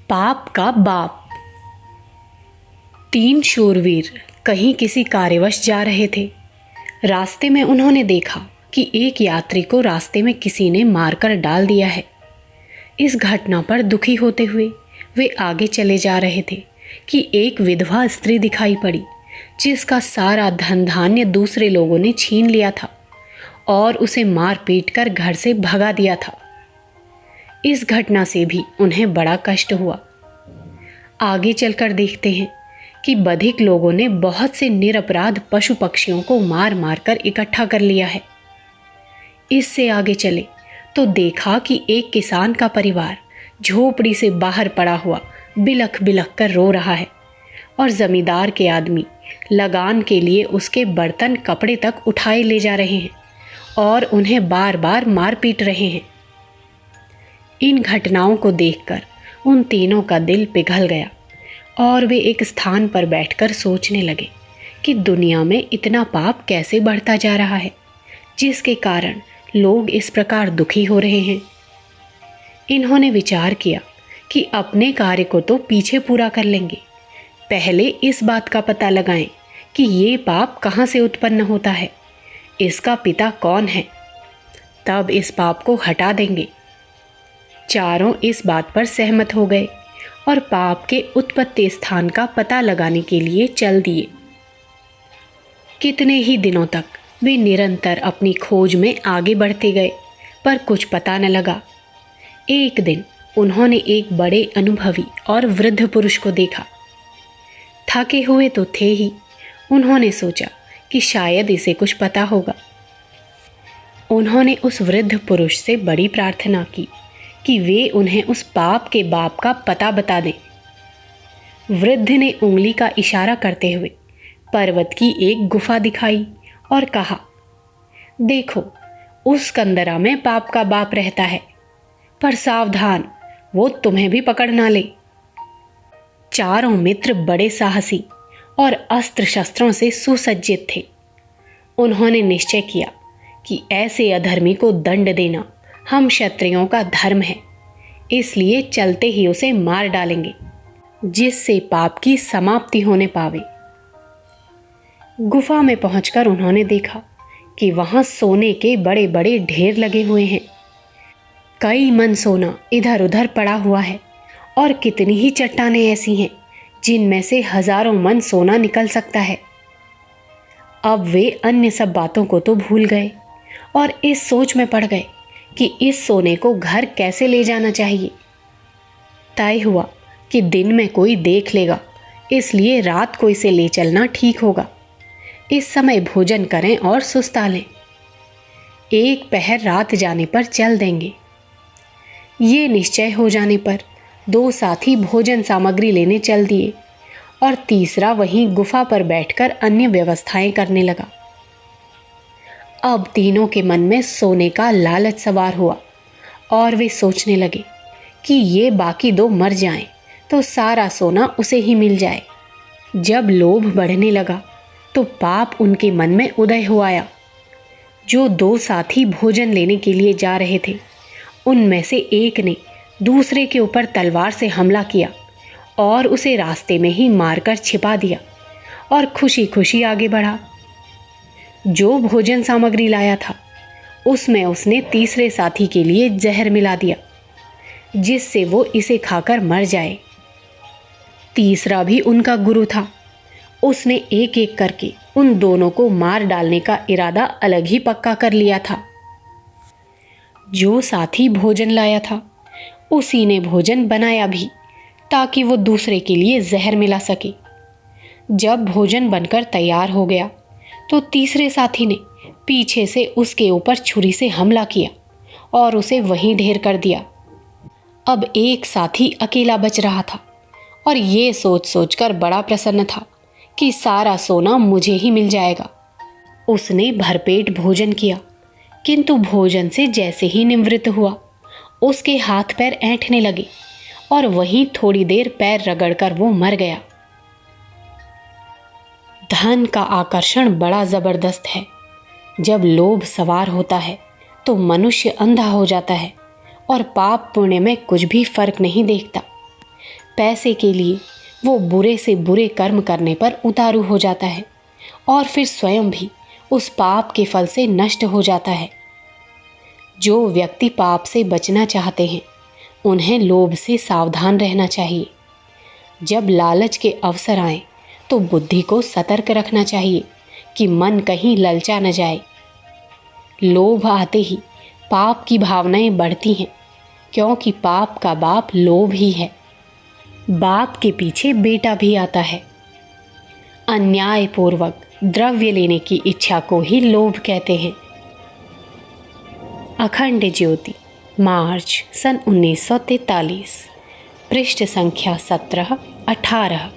पाप का बाप। तीन शूरवीर कहीं किसी कार्यवश जा रहे थे। रास्ते में उन्होंने देखा कि एक यात्री को रास्ते में किसी ने मारकर डाल दिया है। इस घटना पर दुखी होते हुए वे आगे चले जा रहे थे कि एक विधवा स्त्री दिखाई पड़ी, जिसका सारा धन धान्य दूसरे लोगों ने छीन लिया था और उसे मार पीट कर घर से भगा दिया था। इस घटना से भी उन्हें बड़ा कष्ट हुआ। आगे चलकर देखते हैं कि बधिक लोगों ने बहुत से निरपराध पशु पक्षियों को मार मार कर इकट्ठा कर लिया है। इससे आगे चले तो देखा कि एक किसान का परिवार झोपड़ी से बाहर पड़ा हुआ बिलख बिलख कर रो रहा है और जमींदार के आदमी लगान के लिए उसके बर्तन कपड़े तक उठाए ले जा रहे हैं और उन्हें बार बार मार पीट रहे हैं। इन घटनाओं को देखकर उन तीनों का दिल पिघल गया और वे एक स्थान पर बैठकर सोचने लगे कि दुनिया में इतना पाप कैसे बढ़ता जा रहा है, जिसके कारण लोग इस प्रकार दुखी हो रहे हैं। इन्होंने विचार किया कि अपने कार्य को तो पीछे पूरा कर लेंगे, पहले इस बात का पता लगाएं कि ये पाप कहाँ से उत्पन्न होता है, इसका पिता कौन है, तब इस पाप को हटा देंगे। चारों इस बात पर सहमत हो गए और पाप के उत्पत्ति स्थान का पता लगाने के लिए चल दिए। कितने ही दिनों तक वे निरंतर अपनी खोज में आगे बढ़ते गए, पर कुछ पता न लगा। एक दिन उन्होंने एक बड़े अनुभवी और वृद्ध पुरुष को देखा। थके हुए तो थे ही, उन्होंने सोचा कि शायद इसे कुछ पता होगा। उन्होंने उस वृद्ध पुरुष से बड़ी प्रार्थना की कि वे उन्हें उस पाप के बाप का पता बता दें। वृद्ध ने उंगली का इशारा करते हुए पर्वत की एक गुफा दिखाई और कहा, देखो, उस कंदरा में पाप का बाप रहता है, पर सावधान, वो तुम्हें भी पकड़ ना ले। चारों मित्र बड़े साहसी और अस्त्र शस्त्रों से सुसज्जित थे। उन्होंने निश्चय किया कि ऐसे अधर्मी को दंड देना हम क्षत्रियों का धर्म है, इसलिए चलते ही उसे मार डालेंगे, जिससे पाप की समाप्ति होने पावे। गुफा में पहुंचकर उन्होंने देखा कि वहां सोने के बड़े बड़े ढेर लगे हुए हैं। कई मन सोना इधर उधर पड़ा हुआ है और कितनी ही चट्टानें ऐसी हैं जिनमें से हजारों मन सोना निकल सकता है। अब वे अन्य सब बातों को तो भूल गए और इस सोच में पड़ गए कि इस सोने को घर कैसे ले जाना चाहिए। तय हुआ कि दिन में कोई देख लेगा, इसलिए रात को इसे ले चलना ठीक होगा। इस समय भोजन करें और सुस्ता लें, एक पहर रात जाने पर चल देंगे। ये निश्चय हो जाने पर दो साथी भोजन सामग्री लेने चल दिए और तीसरा वहीं गुफा पर बैठकर अन्य व्यवस्थाएं करने लगा। अब तीनों के मन में सोने का लालच सवार हुआ और वे सोचने लगे कि ये बाकी दो मर जाएं तो सारा सोना उसे ही मिल जाए। जब लोभ बढ़ने लगा तो पाप उनके मन में उदय हो आया। जो दो साथी भोजन लेने के लिए जा रहे थे, उनमें से एक ने दूसरे के ऊपर तलवार से हमला किया और उसे रास्ते में ही मारकर छिपा दिया और खुशी खुशी आगे बढ़ा। जो भोजन सामग्री लाया था उसमें उसने तीसरे साथी के लिए जहर मिला दिया, जिससे वो इसे खाकर मर जाए। तीसरा भी उनका गुरु था, उसने एक एक करके उन दोनों को मार डालने का इरादा अलग ही पक्का कर लिया था। जो साथी भोजन लाया था उसी ने भोजन बनाया भी, ताकि वो दूसरे के लिए जहर मिला सके। जब भोजन बनकर तैयार हो गया तो तीसरे साथी ने पीछे से उसके ऊपर छुरी से हमला किया और उसे वहीं ढेर कर दिया। अब एक साथी अकेला बच रहा था और ये सोच सोचकर बड़ा प्रसन्न था कि सारा सोना मुझे ही मिल जाएगा। उसने भरपेट भोजन किया, किंतु भोजन से जैसे ही निवृत्त हुआ उसके हाथ पैर ऐंठने लगे और वहीं थोड़ी देर पैर रगड़कर वो मर गया। धन का आकर्षण बड़ा जबरदस्त है। जब लोभ सवार होता है तो मनुष्य अंधा हो जाता है और पाप पुण्य में कुछ भी फर्क नहीं देखता। पैसे के लिए वो बुरे से बुरे कर्म करने पर उतारू हो जाता है और फिर स्वयं भी उस पाप के फल से नष्ट हो जाता है। जो व्यक्ति पाप से बचना चाहते हैं उन्हें लोभ से सावधान रहना चाहिए। जब लालच के अवसर आए तो बुद्धि को सतर्क रखना चाहिए कि मन कहीं ललचा न जाए। लोभ आते ही पाप की भावनाएं बढ़ती हैं, क्योंकि पाप का बाप लोभ ही है। बाप के पीछे बेटा भी आता है। अन्यायपूर्वक द्रव्य लेने की इच्छा को ही लोभ कहते हैं। अखंड ज्योति, मार्च सन 1943, पृष्ठ संख्या 17-18।